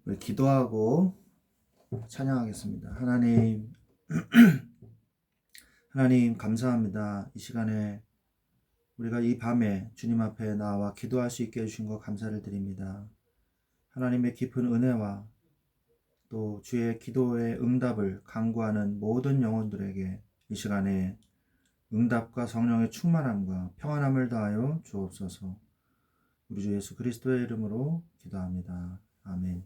우리 기도하고 찬양하겠습니다. 하나님 감사합니다. 이 시간에 우리가 이 밤에 주님 앞에 나와 기도할 수 있게 해주신 것 감사를 드립니다. 하나님의 깊은 은혜와 또 주의 기도의 응답을 간구하는 모든 영혼들에게 이 시간에 응답과 성령의 충만함과 평안함을 다하여 주옵소서. 우리 주 예수 그리스도의 이름으로 기도합니다. 아멘.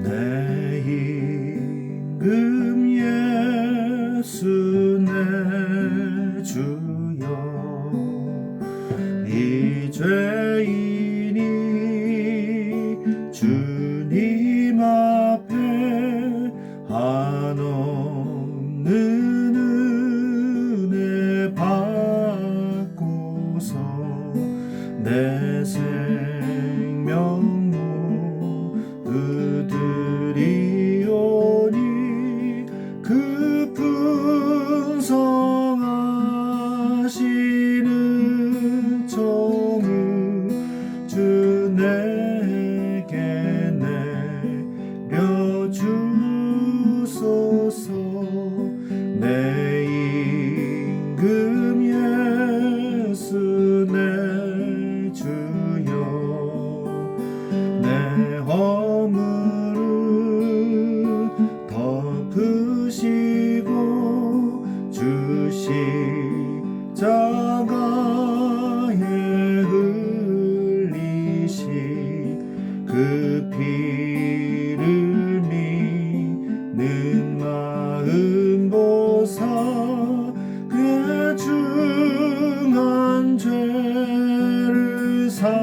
내 임금 예수 내 주여 이 죄인이 주님 앞에 한없는 은혜 받고서 내 생명 드리오니 그 풍성하시는 정을 주 내게 내려주소서. 내 임금 예수 내 주여 내 허물을 덮으시고 주 십자가에 흘리신 그 피를 믿는 마음 보사 그 중한 죄를 사하여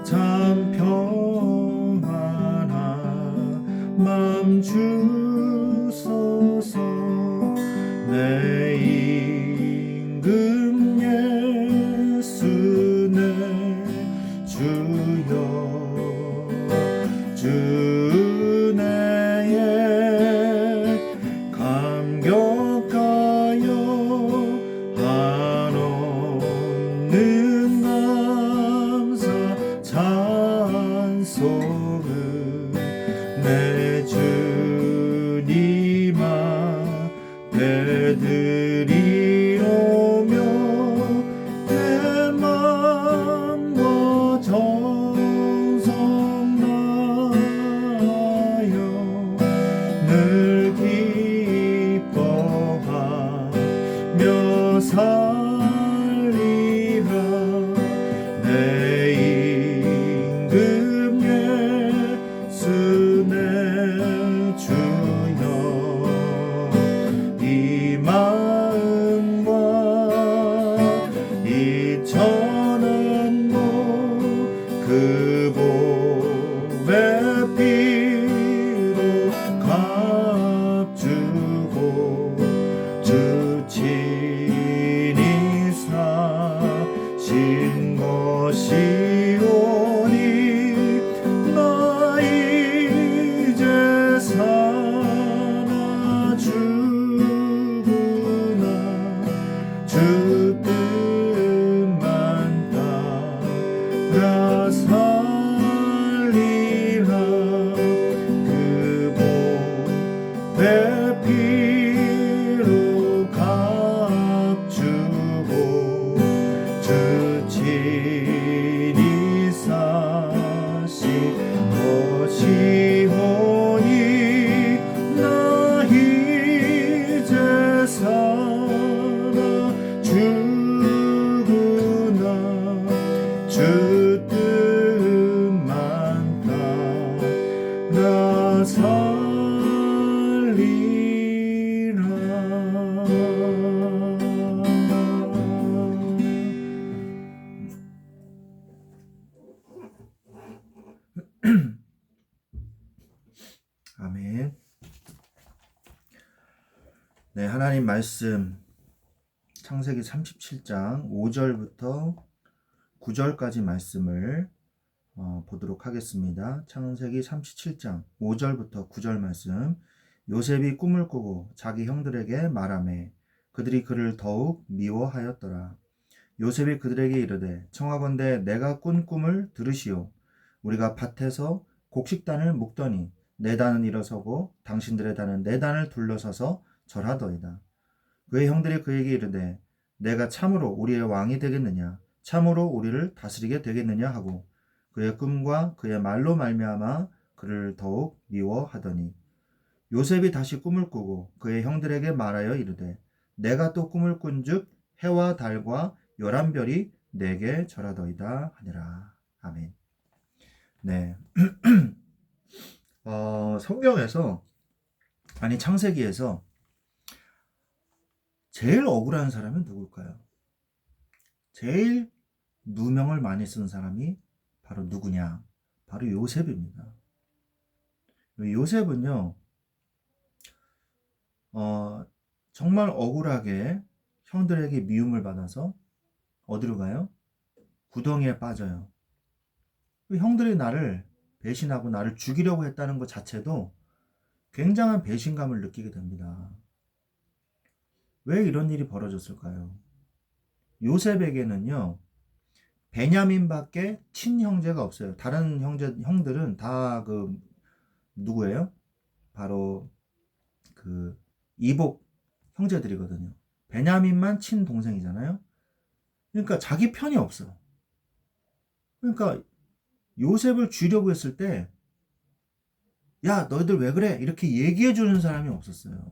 참 평안한 맘 주소서. 내 임금 예수 내 주여 주 내에 감격하여 한없는 감사 찬송을 내 주님 앞에 드리오며 내 맘과 정성 다하여 늘 기뻐하며 살리라. 내 임금 예수 내 주여 이 마음과 이 천한도 그 보배 피로 값주고 주 친히 사신 것이오니 나 이제 사나 죽으나 주 뜻만 따라 살리라. 그 보배 피로 값주고 주 친히 사신 것이오니 나 이제 살아 죽으나 주 뜻만 따라 살리라. 아멘. 네, 하나님 말씀 창세기 37장 5절부터 9절까지 말씀을 보도록 하겠습니다. 창세기 37장 5절부터 9절 말씀 요셉이 꿈을 꾸고 자기 형들에게 말하매 그들이 그를 더욱 미워하였더라. 요셉이 그들에게 이르되 청하건대 내가 꾼 꿈을 들으시오. 우리가 밭에서 곡식단을 묶더니 내 단은 일어서고 당신들의 단은 내 단을 둘러서서 절하더이다. 그의 형들이 그에게 이르되 내가 참으로 우리의 왕이 되겠느냐 참으로 우리를 다스리게 되겠느냐 하고 그의 꿈과 그의 말로 말미암아 그를 더욱 미워하더니 요셉이 다시 꿈을 꾸고 그의 형들에게 말하여 이르되 내가 또 꿈을 꾼즉 해와 달과 11별이 내게 절하더이다 하니라. 아멘. 네. 성경에서 아니 창세기에서 제일 억울한 사람은 누굴까요? 제일 누명을 많이 쓴 사람이 바로 누구냐? 바로 요셉입니다. 요셉은요, 정말 억울하게 형들에게 미움을 받아서 어디로 가요? 구덩이에 빠져요. 형들이 나를 배신하고 나를 죽이려고 했다는 것 자체도 굉장한 배신감을 느끼게 됩니다. 왜 이런 일이 벌어졌을까요? 요셉에게는요, 베냐민밖에 친형제가 없어요. 다른 형들은 다 누구예요? 바로 이복 형제들이거든요. 베냐민만 친동생이잖아요. 그러니까 자기 편이 없어. 그러니까 요셉을 죽이려고 했을 때, 야, 너희들 왜 그래? 이렇게 얘기해 주는 사람이 없었어요.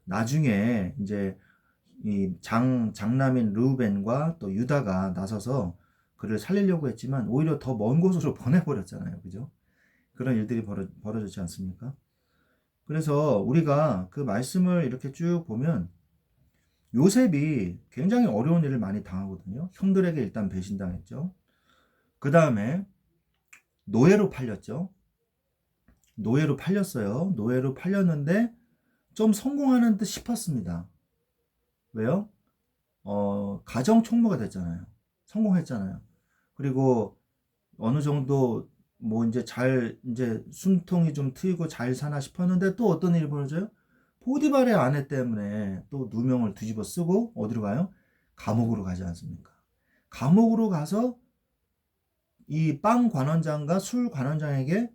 나중에 이제 이 장남인 르우벤과 또 유다가 나서서 그를 살리려고 했지만 오히려 더 먼 곳으로 보내버렸잖아요. 그죠? 그런 일들이 벌어졌지 않습니까? 그래서 우리가 그 말씀을 이렇게 쭉 보면 요셉이 굉장히 어려운 일을 많이 당하거든요. 형들에게 일단 배신당했죠. 그 다음에 노예로 팔렸죠. 노예로 팔렸어요. 노예로 팔렸는데 좀 성공하는 듯 싶었습니다. 왜요? 가정 총무가 됐잖아요. 성공했잖아요. 그리고 어느 정도 뭐 이제 숨통이 좀 트이고 잘 사나 싶었는데 또 어떤 일이 벌어져요? 포디발의 아내 때문에 또 누명을 뒤집어 쓰고 어디로 가요? 감옥으로 가지 않습니까? 감옥으로 가서 이 빵 관원장과 술 관원장에게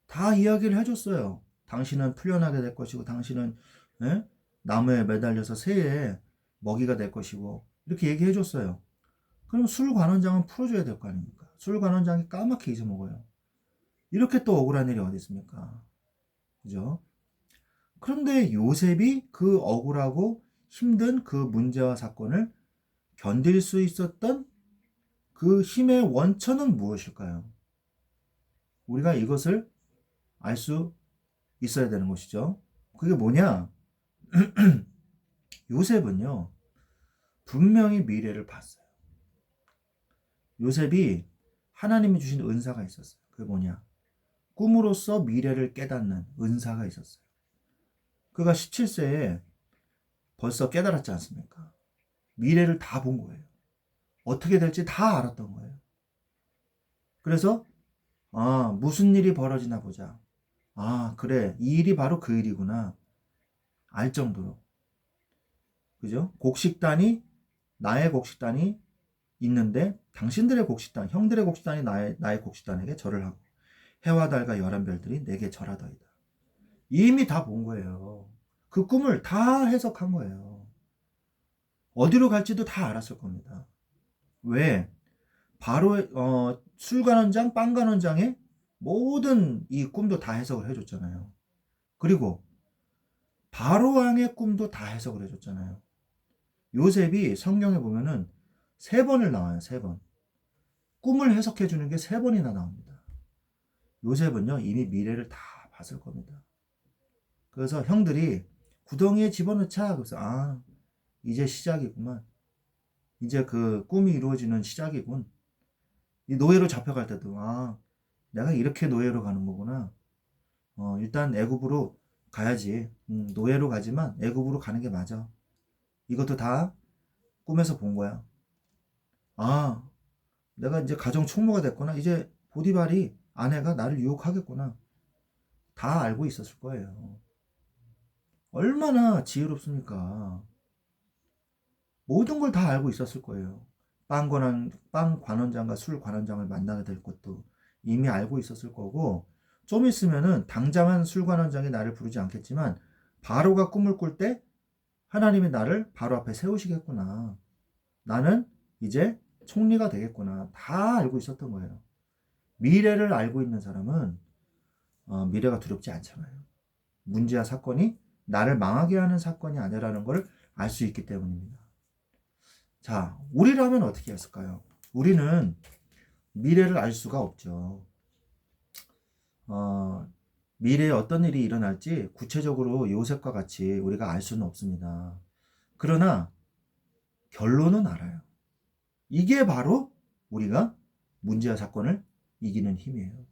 다 이야기를 해줬어요. 당신은 풀려나게 될 것이고 당신은 예? 나무에 매달려서 새에 먹이가 될 것이고 이렇게 얘기해 줬어요. 그럼 술 관원장은 풀어줘야 될 거 아닙니까? 술 관원장이 까맣게 잊어먹어요. 이렇게 또 억울한 일이 어디 있습니까? 그죠? 그런데 요셉이 그 억울하고 힘든 그 문제와 사건을 견딜 수 있었던 그 힘의 원천은 무엇일까요? 우리가 이것을 알 수 있어야 되는 것이죠. 그게 뭐냐? 요셉은요, 분명히 미래를 봤어요. 요셉이 하나님이 주신 은사가 있었어요. 그게 뭐냐? 꿈으로써 미래를 깨닫는 은사가 있었어요. 그가 17세에 벌써 깨달았지 않습니까? 미래를 다 본 거예요. 어떻게 될지 다 알았던 거예요. 그래서 무슨 일이 벌어지나 보자. 그래. 이 일이 바로 그 일이구나. 알 정도로. 그죠? 나의 곡식단이 있는데 당신들의 곡식단, 형들의 곡식단이 나의 곡식단에게 절을 하고 해와 달과 11별들이 내게 절하더이다. 이미 다 본 거예요. 그 꿈을 다 해석한 거예요. 어디로 갈지도 다 알았을 겁니다. 왜? 바로 술관원장, 빵관원장의 모든 이 꿈도 다 해석을 해줬잖아요. 그리고 바로왕의 꿈도 다 해석을 해줬잖아요. 요셉이 성경에 보면은 3번을 나와요. 3번. 꿈을 해석해 주는 게 3번이나 나옵니다. 요셉은요 이미 미래를 다 봤을 겁니다. 그래서 형들이 구덩이에 집어넣자. 그래서 이제 시작이구만. 이제 그 꿈이 이루어지는 시작이군. 이 노예로 잡혀갈 때도 내가 이렇게 노예로 가는 거구나. 일단 애굽으로 가야지. 노예로 가지만 애굽으로 가는 게 맞아. 이것도 다 꿈에서 본 거야. 내가 이제 가정 총무가 됐구나. 이제 보디발이 아내가 나를 유혹하겠구나. 다 알고 있었을 거예요. 얼마나 지혜롭습니까? 모든 걸 다 알고 있었을 거예요. 빵 관원장과 술 관원장을 만나게 될 것도 이미 알고 있었을 거고, 좀 있으면은 당장은 술 관원장이 나를 부르지 않겠지만 바로가 꿈을 꿀 때 하나님이 나를 바로 앞에 세우시겠구나. 나는 이제 총리가 되겠구나. 다 알고 있었던 거예요. 미래를 알고 있는 사람은 미래가 두렵지 않잖아요. 문제와 사건이 나를 망하게 하는 사건이 아니라는 걸 알 수 있기 때문입니다. 자, 우리라면 어떻게 했을까요? 우리는 미래를 알 수가 없죠. 미래에 어떤 일이 일어날지 구체적으로 요셉과 같이 우리가 알 수는 없습니다. 그러나 결론은 알아요. 이게 바로 우리가 문제와 사건을 이기는 힘이에요.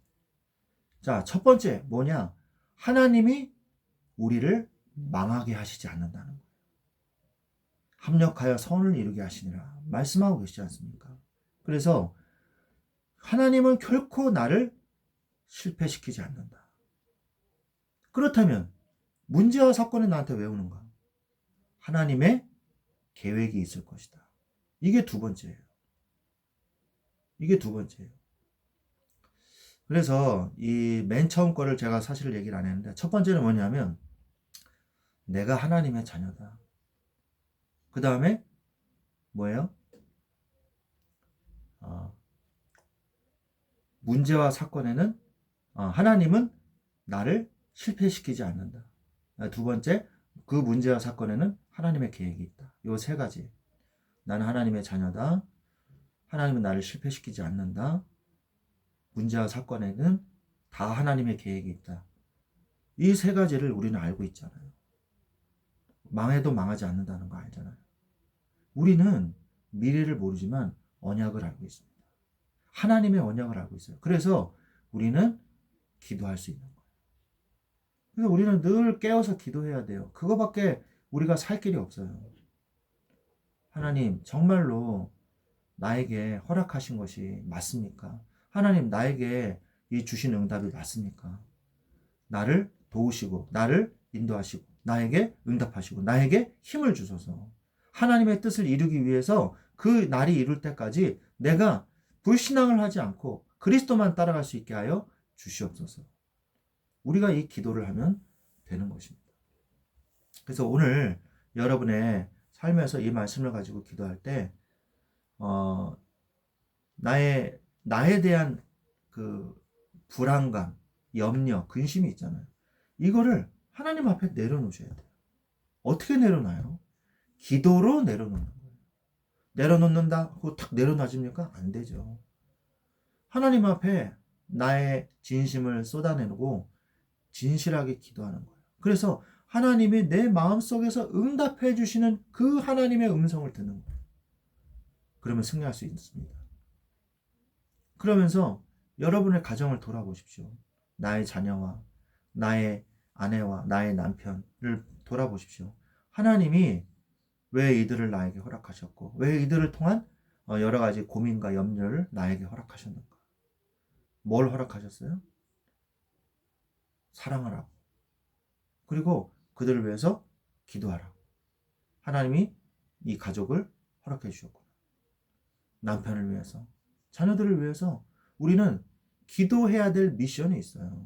자, 첫 번째 뭐냐? 하나님이 우리를 망하게 하시지 않는다는 거예요. 합력하여 선을 이루게 하시니라 말씀하고 계시지 않습니까? 그래서 하나님은 결코 나를 실패시키지 않는다. 그렇다면 문제와 사건이 나한테 왜 오는가? 하나님의 계획이 있을 것이다. 이게 두 번째예요. 이게 두 번째예요. 그래서 이 맨 처음 거를 제가 사실 얘기를 안 했는데, 첫 번째는 뭐냐면 내가 하나님의 자녀다. 그 다음에 뭐예요? 문제와 사건에는 하나님은 나를 실패시키지 않는다. 두 번째, 그 문제와 사건에는 하나님의 계획이 있다. 요 세 가지. 나는 하나님의 자녀다. 하나님은 나를 실패시키지 않는다. 문제와 사건에는 다 하나님의 계획이 있다. 이 세 가지를 우리는 알고 있잖아요. 망해도 망하지 않는다는 거 알잖아요. 우리는 미래를 모르지만 언약을 알고 있습니다. 하나님의 언약을 알고 있어요. 그래서 우리는 기도할 수 있는 거예요. 그래서 우리는 늘 깨어서 기도해야 돼요. 그거밖에 우리가 살 길이 없어요. 하나님, 정말로 나에게 허락하신 것이 맞습니까? 하나님, 나에게 이 주신 응답이 맞습니까? 나를 도우시고, 나를 인도하시고, 나에게 응답하시고, 나에게 힘을 주셔서 하나님의 뜻을 이루기 위해서 그 날이 이룰 때까지 내가 불신앙을 하지 않고 그리스도만 따라갈 수 있게 하여 주시옵소서. 우리가 이 기도를 하면 되는 것입니다. 그래서 오늘 여러분의 삶에서 이 말씀을 가지고 기도할 때 나에 대한 그 불안감, 염려, 근심이 있잖아요. 이거를 하나님 앞에 내려놓으셔야 돼요. 어떻게 내려놔요? 기도로 내려놓는 거예요. 내려놓는다? 그거 탁 내려놔집니까? 안 되죠. 하나님 앞에 나의 진심을 쏟아내고 진실하게 기도하는 거예요. 그래서 하나님이 내 마음속에서 응답해 주시는 그 하나님의 음성을 듣는 거예요. 그러면 승리할 수 있습니다. 그러면서 여러분의 가정을 돌아보십시오. 나의 자녀와 나의 아내와 나의 남편을 돌아보십시오. 하나님이 왜 이들을 나에게 허락하셨고, 왜 이들을 통한 여러 가지 고민과 염려를 나에게 허락하셨는가? 뭘 허락하셨어요? 사랑하라고. 그리고 그들을 위해서 기도하라고. 하나님이 이 가족을 허락해 주셨구나. 남편을 위해서, 자녀들을 위해서 우리는 기도해야 될 미션이 있어요.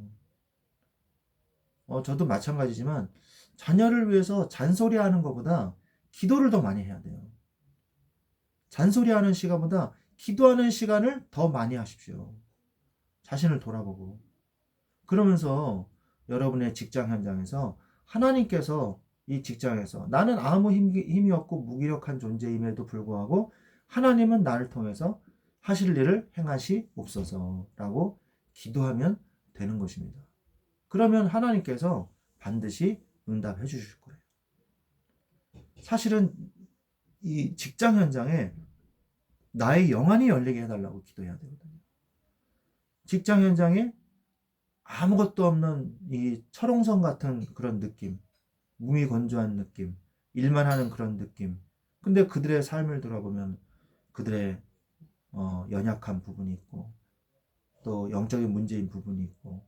저도 마찬가지지만 자녀를 위해서 잔소리하는 것보다 기도를 더 많이 해야 돼요. 잔소리하는 시간보다 기도하는 시간을 더 많이 하십시오. 자신을 돌아보고. 그러면서 여러분의 직장 현장에서 하나님께서 이 직장에서 나는 아무 힘이 없고 무기력한 존재임에도 불구하고 하나님은 나를 통해서 하실 일을 행하시옵소서라고 기도하면 되는 것입니다. 그러면 하나님께서 반드시 응답해 주실 거예요. 사실은 이 직장 현장에 나의 영안이 열리게 해달라고 기도해야 되거든요. 직장 현장에 아무것도 없는 이 철옹성 같은 그런 느낌, 무미건조한 느낌, 일만 하는 그런 느낌. 근데 그들의 삶을 돌아보면 그들의 연약한 부분이 있고 또 영적인 문제인 부분이 있고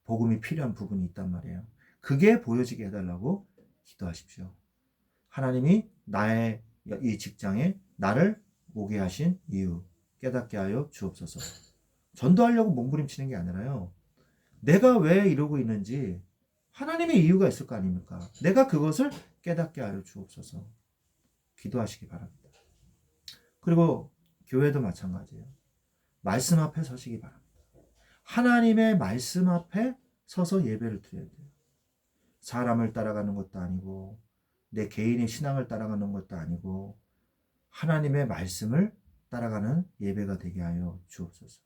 복음이 필요한 부분이 있단 말이에요. 그게 보여지게 해달라고 기도하십시오. 하나님이 나의 이 직장에 나를 오게 하신 이유 깨닫게 하여 주옵소서. 전도하려고 몸부림치는 게 아니라요. 내가 왜 이러고 있는지 하나님의 이유가 있을 거 아닙니까? 내가 그것을 깨닫게 하여 주옵소서. 기도하시기 바랍니다. 그리고 교회도 마찬가지예요. 말씀 앞에 서시기 바랍니다. 하나님의 말씀 앞에 서서 예배를 드려야 돼요. 사람을 따라가는 것도 아니고 내 개인의 신앙을 따라가는 것도 아니고 하나님의 말씀을 따라가는 예배가 되게 하여 주옵소서.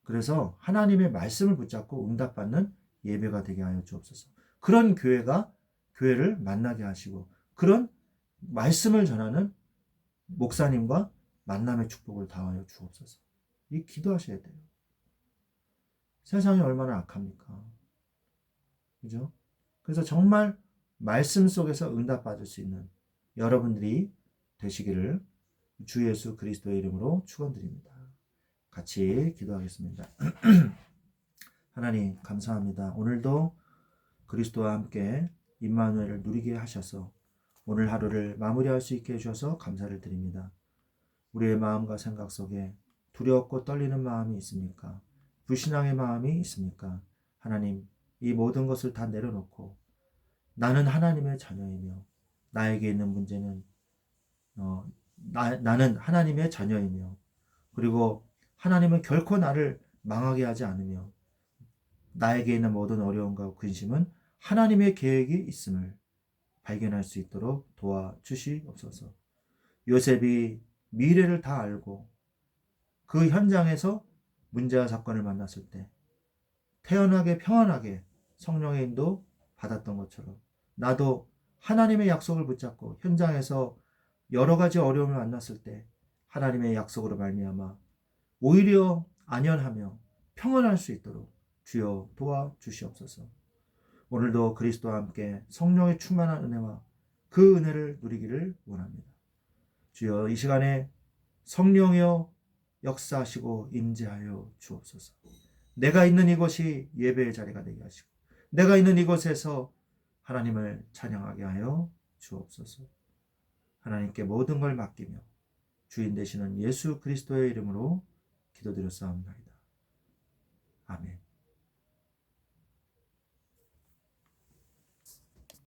그래서 하나님의 말씀을 붙잡고 응답받는 예배가 되게 하여 주옵소서. 그런 교회를 만나게 하시고 그런 말씀을 전하는 목사님과 만남의 축복을 다하여 주옵소서. 이 기도하셔야 돼요. 세상이 얼마나 악합니까? 그죠? 그래서 정말 말씀 속에서 응답받을 수 있는 여러분들이 되시기를 주 예수 그리스도의 이름으로 축원드립니다. 같이 기도하겠습니다. 하나님 감사합니다. 오늘도 그리스도와 함께 임마누엘을 누리게 하셔서 오늘 하루를 마무리할 수 있게 해주셔서 감사를 드립니다. 우리의 마음과 생각 속에 두렵고 떨리는 마음이 있습니까? 불신앙의 마음이 있습니까? 하나님, 이 모든 것을 다 내려놓고 나는 하나님의 자녀이며 나에게 있는 문제는 나는 하나님의 자녀이며 그리고 하나님은 결코 나를 망하게 하지 않으며 나에게 있는 모든 어려움과 근심은 하나님의 계획이 있음을 발견할 수 있도록 도와주시옵소서. 요셉이 미래를 다 알고 그 현장에서 문제와 사건을 만났을 때 태연하게 평안하게 성령의 인도 받았던 것처럼 나도 하나님의 약속을 붙잡고 현장에서 여러 가지 어려움을 만났을 때 하나님의 약속으로 말미암아 오히려 안연하며 평안할 수 있도록 주여 도와주시옵소서. 오늘도 그리스도와 함께 성령의 충만한 은혜와 그 은혜를 누리기를 원합니다. 주여 이 시간에 성령이여 역사하시고 임재하여 주옵소서. 내가 있는 이곳이 예배의 자리가 되게 하시고 내가 있는 이곳에서 하나님을 찬양하게 하여 주옵소서. 하나님께 모든 걸 맡기며 주인 되시는 예수 그리스도의 이름으로 기도드렸사옵나이다. 아멘.